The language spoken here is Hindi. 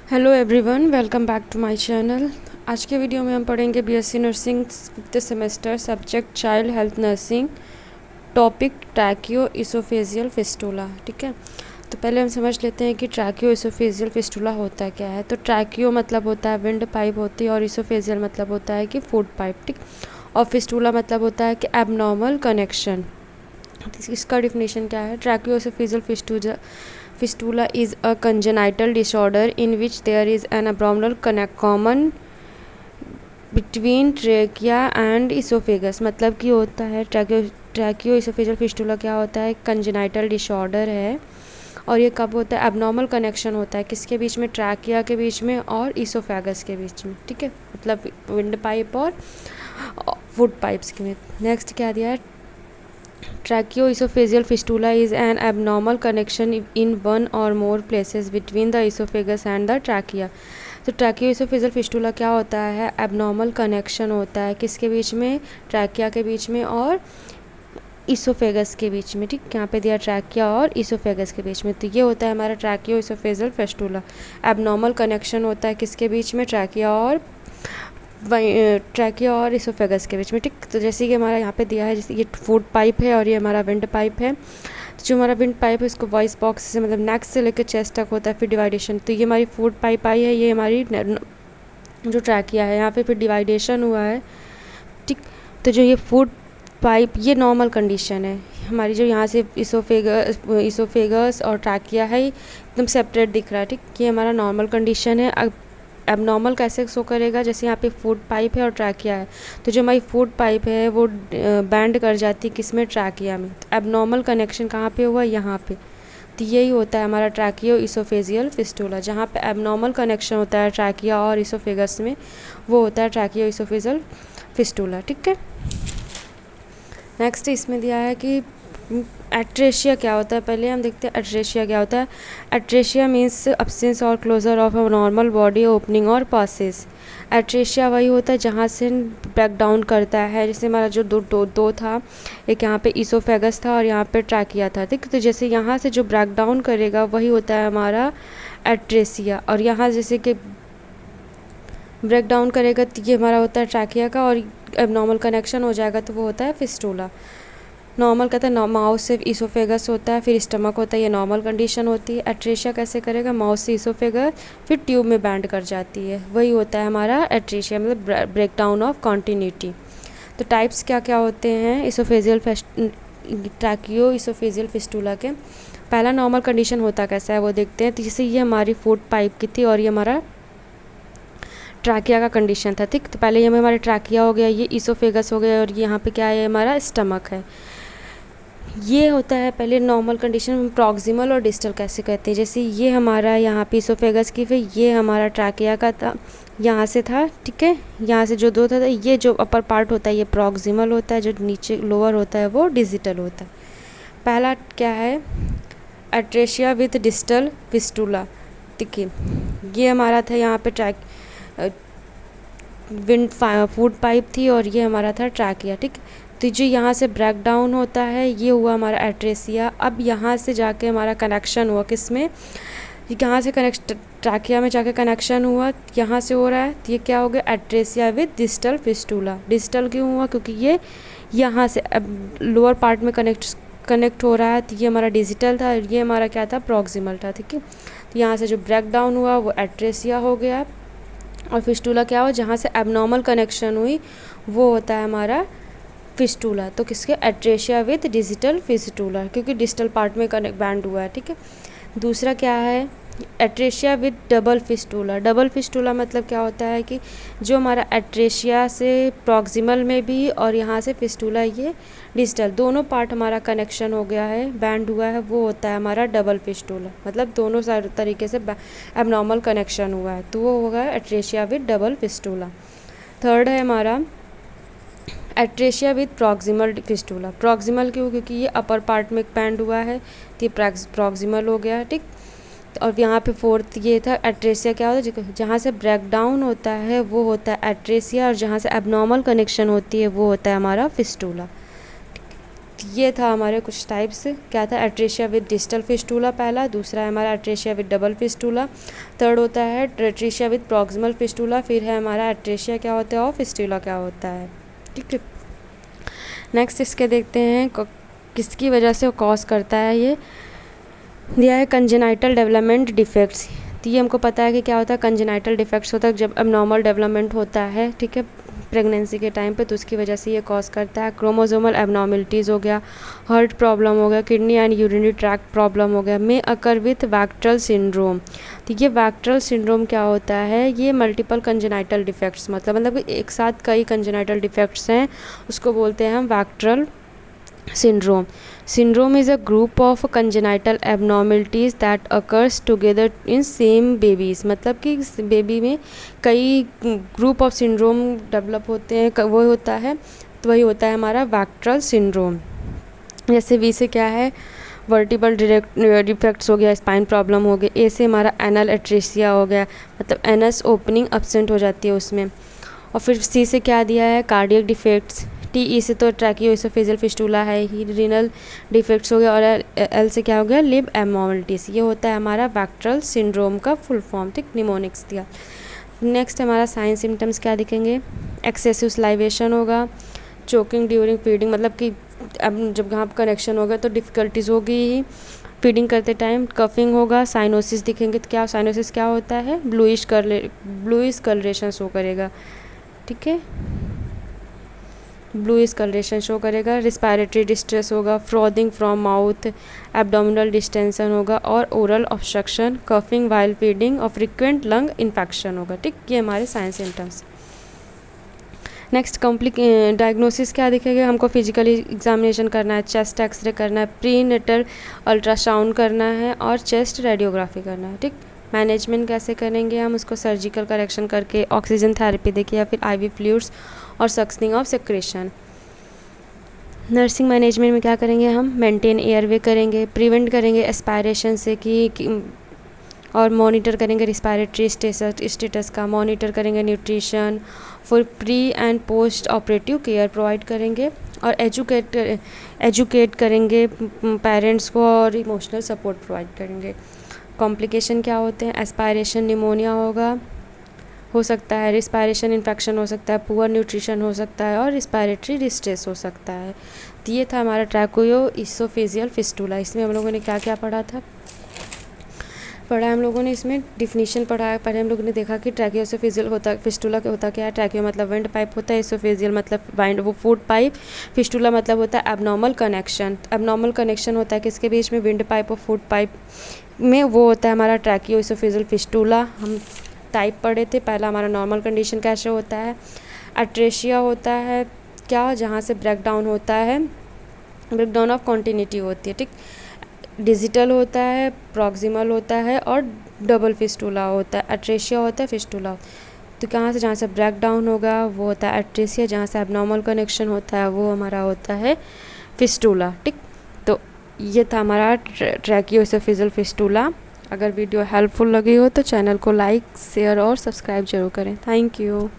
Hello everyone, welcome back to my channel. आज के वीडियो में हम पढ़ेंगे BSc nursing 5th semester, subject child health nursing, topic tracheoesophageal fistula. ठीक है, तो पहले हम समझ लेते हैं कि ट्रैकियो इसोफेजियल फिस्टुला होता क्या है। तो ट्रैकियो मतलब होता है विंड पाइप होती है, और इसोफेजियल मतलब होता है कि फूड पाइप। ठीक, और फिस्टुला मतलब होता है कि एबनॉर्मल कनेक्शन। इसका डिफिनेशन क्या है? ट्रैकियो oesophageal Fistula is a congenital disorder in which there is an abdominal common between trachea and esophagus। मतलब कि होता है ट्रैकियो इसोफेजियल फिस्टुला क्या होता है? कंजेनाइटल डिसऑर्डर है, और ये कब होता है? एबनॉर्मल कनेक्शन होता है किसके बीच में? ट्रैकिया के बीच में और इसोफेगस के बीच में। ठीक है, मतलब विंड पाइप और फूड पाइप्स के में। नेक्स्ट क्या दिया है? Tracheoesophageal fistula is an abnormal connection in one or more places between the esophagus and the trachea। तो ट्रैकियोइसोफेजियल फिस्टुला क्या होता है? एबनॉर्मल कनेक्शन होता है किसके बीच में? ट्रैकिया के बीच में और इसोफेगस के बीच में। ठीक, यहाँ पे दिया ट्रैकिया और इसोफेगस के बीच में। तो ये होता है हमारा ट्रैकियोइसोफेजियल फिस्टुला। एबनॉर्मल कनेक्शन होता है किसके बीच में? ट्रैकिया और इसोफेगस के बीच में। ठीक, तो जैसे कि हमारा यहाँ पे दिया है, जैसे ये फूड पाइप है और ये हमारा विंड पाइप है। तो जो हमारा विंड पाइप है इसको वॉइस बॉक्स से, मतलब नेक से लेकर चेस्ट तक होता है, फिर डिवाइडेशन। तो ये हमारी फूड पाइप आई है, ये हमारी जो ट्रैकिया है, यहाँ पे फिर डिवाइडेशन हुआ है। ठीक, तो जो ये फूड पाइप, ये नॉर्मल कंडीशन है हमारी। जो यहाँ से इसोफेगस और ट्रैकिया है एकदम सेपरेट दिख रहा है। ठीक, ये हमारा नॉर्मल कंडीशन है। अब एबनॉर्मल कैसे शो करेगा? जैसे यहाँ पे फूड पाइप है और ट्रैकिया है, तो जो हमारी फूड पाइप है वो बैंड कर जाती है किसमें? ट्रैकिया में। तो एबनॉर्मल कनेक्शन कहाँ पे हुआ? यहाँ पे। तो यही होता है हमारा ट्रैकियो इसोफेजियल फिस्टुला। जहाँ पे एबनॉर्मल कनेक्शन होता है ट्रैकिया और इसोफेगस में, वो होता है ट्रैकियो इसोफेजियल फिस्टुला। ठीक है, नेक्स्ट इसमें दिया है कि एट्रेशिया क्या होता है। पहले हम देखते हैं एट्रेशिया क्या होता है। एट्रेशिया मीन्स अब्सेंस और closure of a normal body opening और पासेस। एट्रेशिया वही होता है जहाँ से ब्रेक डाउन करता है। जैसे हमारा जो दो था, एक यहाँ पे इसोफेगस था और यहाँ पे ट्रैकिया था। ठीक, तो जैसे यहाँ से जो ब्रेक डाउन करेगा वही होता है हमारा एट्रेशिया, और यहाँ जैसे कि ब्रेक डाउन करेगा तो ये हमारा होता है ट्रैकिया का, और एबनॉर्मल कनेक्शन हो जाएगा तो वो होता है फिस्टुला। नॉर्मल कहता है माउथ से इसोफेगस होता है, फिर स्टमक होता है, ये नॉर्मल कंडीशन होती है। एट्रेशिया कैसे करेगा? माउथ से इसोफेगस, फिर ट्यूब में बैंड कर जाती है, वही होता है हमारा एट्रेशिया, मतलब ब्रेक डाउन ऑफ कॉन्टिन्यूटी। तो टाइप्स क्या क्या होते हैं इसोफेजियल ट्रैकियो इसोफेजियल फिस्टुला के? पहला नॉर्मल कंडीशन होता कैसा है वो देखते हैं। तो जैसे ये हमारी फूड पाइप की थी और ये हमारा ट्रैकिया का कंडीशन था। ठीक, तो पहले ये हमारा ट्रैकिया हो गया, ये इसोफेगस हो गया, और ये यहाँ पे क्या है? हमारा स्टमक है। ये होता है पहले नॉर्मल कंडीशन। प्रॉक्सिमल और डिस्टल कैसे कहते हैं? जैसे ये हमारा यहाँ पे इसोफेगस की, फिर ये हमारा ट्रैकिया का था, यहाँ से था। ठीक है, यहाँ से जो दो था, ये जो अपर पार्ट होता है ये प्रॉक्सिमल होता है, जो नीचे लोअर होता है वो डिजिटल होता है। पहला क्या है? एट्रेशिया विथ डिस्टल फिस्टुला। ठीक है, ये हमारा था यहाँ पे विंड फूड पाइप थी, और ये हमारा था ट्रैकिया। ठीक, तो जो यहाँ से ब्रेक डाउन होता है ये हुआ हमारा एट्रेसिया। अब यहाँ से जाके हमारा कनेक्शन हुआ किसमें? यहाँ से ट्रैकिया में जाके कनेक्शन हुआ, यहाँ से हो रहा है, तो ये क्या हो गया? Atresia with distal fistula. Distal क्यों हुआ? क्योंकि ये यहाँ से अब लोअर पार्ट में कनेक्ट हो रहा है, तो ये हमारा डिजिटल था, ये हमारा क्या था? प्रॉक्सिमल था। ठीक है, तो यहाँ से जो ब्रेक डाउन हुआ वो एट्रेसिया हो गया, और फिस्टुला क्या हुआ? जहाँ से एबनॉर्मल कनेक्शन हुई वो होता है हमारा फिस्टुला। तो किसके? एट्रेशिया विद डिजिटल फिस्टुला, क्योंकि डिजिटल पार्ट में बैंड हुआ है। ठीक है, दूसरा क्या है? Atresia with double fistula. Double fistula मतलब क्या होता है कि जो हमारा एट्रेशिया से प्रॉक्सिमल में भी और यहाँ से फिस्टुला, ये डिजिटल दोनों पार्ट हमारा कनेक्शन हो गया है, बैंड हुआ है, वो होता है हमारा डबल फिस्टुला। मतलब दोनों तरीके से एबनॉर्मल कनेक्शन हुआ है, तो वो होगा एट्रेशिया विद डबल फिस्टुला। थर्ड है हमारा एट्रेशिया विद प्रॉक्सिमल फिस्टुला। प्रॉक्सिमल क्यों? क्योंकि ये अपर पार्ट में बैंड हुआ है, तो ये प्रॉक्सिमल हो गया। ठीक, और यहाँ पे फोर्थ ये था एट्रेसिया क्या होता है? जहाँ से ब्रेक डाउन होता है वो होता है एट्रेसिया, और जहाँ से एबनॉर्मल कनेक्शन होती है वो होता है हमारा फिस्टुला। ये था हमारे कुछ टाइप्स। क्या था? एट्रेशिया विद डिस्टल फिस्टूला पहला, दूसरा है हमारा एट्रेशिया विद डबल फिस्टूला, थर्ड होता है एट्रेशिया विद प्रॉक्सिमल फिस्टूला, फिर है हमारा एट्रेशिया क्या होता है और फिस्टूला क्या होता है। ठीक है, नेक्स्ट इसके देखते हैं किसकी वजह से कॉज करता है। ये दिया है कंजेनाइटल डेवलपमेंट डिफेक्ट्स। तो ये हमको पता है कि क्या होता है, कंजेनाइटल डिफेक्ट्स होता है जब एबनॉर्मल डेवलपमेंट होता है, ठीक है, प्रेगनेंसी के टाइम पे, तो उसकी वजह से ये कॉज करता है। क्रोमोसोमल एबनॉर्मलिटीज़ हो गया, हार्ट प्रॉब्लम हो गया, kidney and urinary tract problem हो गया, मे अकर विथ वैक्ट्रल सिंड्रोम। तो ये वैक्ट्रल सिंड्रोम क्या होता है, ये मल्टीपल कंजेनाइटल डिफेक्ट्स मतलब एक साथ कई कंजेनाइटल डिफेक्ट्स हैं, उसको बोलते हैं हम वैक्ट्रल syndrome. Syndrome is a group of congenital abnormalities that occurs together in same babies. मतलब कि बेबी में कई ग्रुप ऑफ सिंड्रोम डेवलप होते हैं, वो होता है, तो वही होता है हमारा वैक्ट्रल सिंड्रोम। जैसे वी से क्या है, वर्टिबल डिफेक्ट्स हो गया, स्पाइन प्रॉब्लम हो गया। ए से हमारा एनल एट्रेसिया हो गया, मतलब एनस ओपनिंग एब्सेंट हो जाती है उसमें। और फिर सी से क्या दिया है, कार्डियक डिफेक्ट्स। टी ई से तो ट्रैकियोइसोफेजियल फिस्टूला है ही, रीनल डिफेक्ट्स हो गया। और एल से क्या हो गया, लिब एबनॉर्मलिटीज। ये होता है हमारा वैक्ट्रल सिंड्रोम का फुल फॉर्म, ठीक, निमोनिक्स दिया। नेक्स्ट हमारा साइन सिम्टम्स क्या दिखेंगे, एक्सेसिव स्लाइवेशन होगा, चोकिंग ड्यूरिंग फीडिंग, मतलब कि अब जब यहाँ कनेक्शन होगा तो डिफ़िकल्टीज़ होगी ही फीडिंग करते टाइम। कफिंग होगा, साइनोसिस दिखेंगे। तो क्या साइनोसिस क्या होता है, ब्लूइश कलरेशन शो करेगा, ठीक है, ब्लूइश कलरेशन शो करेगा। रिस्पायरेटरी डिस्ट्रेस होगा, फ्रॉदिंग फ्रॉम माउथ, एब्डोमिनल डिस्टेंशन होगा और oral obstruction, coughing while feeding और फ्रिक्वेंट लंग इन्फेक्शन होगा, ठीक। ये हमारे साइन सिम्टम्स। नेक्स्ट डायग्नोसिस क्या दिखेगा, हमको फिजिकली एग्जामिनेशन करना है, चेस्ट एक्सरे करना है, प्री नेटल अल्ट्रासाउंड करना है और चेस्ट रेडियोग्राफी करना है, ठीक। मैनेजमेंट कैसे करेंगे हम, उसको सर्जिकल करेक्शन करके ऑक्सीजन थेरेपी देके या फिर आईवी फ्लूइड्स और suctioning of secretion. Nursing management में क्या करेंगे हम, मेंटेन एयरवे करेंगे, प्रिवेंट करेंगे एस्पायरेशन से कि और मॉनिटर करेंगे रिस्पायरेटरी स्टेटस का, मॉनिटर करेंगे nutrition, for pre and post operative care provide करेंगे और एजुकेट करेंगे पेरेंट्स को और इमोशनल सपोर्ट प्रोवाइड करेंगे। कॉम्प्लिकेशन क्या होते हैं, एस्पायरेशन निमोनिया हो सकता है, रिस्पायरेशन इन्फेक्शन हो सकता है, पुअर न्यूट्रिशन हो सकता है और रिस्पायरेटरी डिस्ट्रेस हो सकता है। तो ये था हमारा ट्रैकोइसोफेजियल फिस्टूला। इसमें हम लोगों ने क्या क्या पढ़ा हम लोगों ने इसमें डिफिनीशन पढ़ा। पहले हम लोगों ने देखा कि ट्रैकियोइसोफेजियल होता फिस्टूला होता क्या है। ट्रैकियो मतलब विंड पाइप होता है, इसोफेजियल मतलब वाइंड वो फूड पाइप, फिस्टूला मतलब होता है एबनॉर्मल कनेक्शन। एबनॉर्मल कनेक्शन होता है किसके बीच में, विंड पाइप और फूड पाइप में, वो होता है हमारा ट्रैकियोइसोफेजियल फिस्टूला। हम टाइप पढ़े थे, पहला हमारा नॉर्मल कंडीशन कैसे होता है, एट्रेशिया होता है क्या, जहाँ से ब्रेकडाउन होता है, ब्रेकडाउन ऑफ कॉन्टिन्यूटी होती है, ठीक। डिजिटल होता है, प्रॉक्सिमल होता है और डबल फिस्टूला होता है। एट्रेशिया होता है, फिस्टूला। तो कहाँ से, जहाँ से ब्रेक डाउन होगा वो होता है एट्रेशिया, जहाँ से एबनॉर्मल कनेक्शन होता है वो हमारा होता है फिस्टूला, ठीक। तो ये था हमारा ट्रैकियोइसोफेजियल फिस्टूला। अगर वीडियो हेल्पफुल लगी हो तो चैनल को लाइक, शेयर और सब्सक्राइब जरूर करें। Thank you.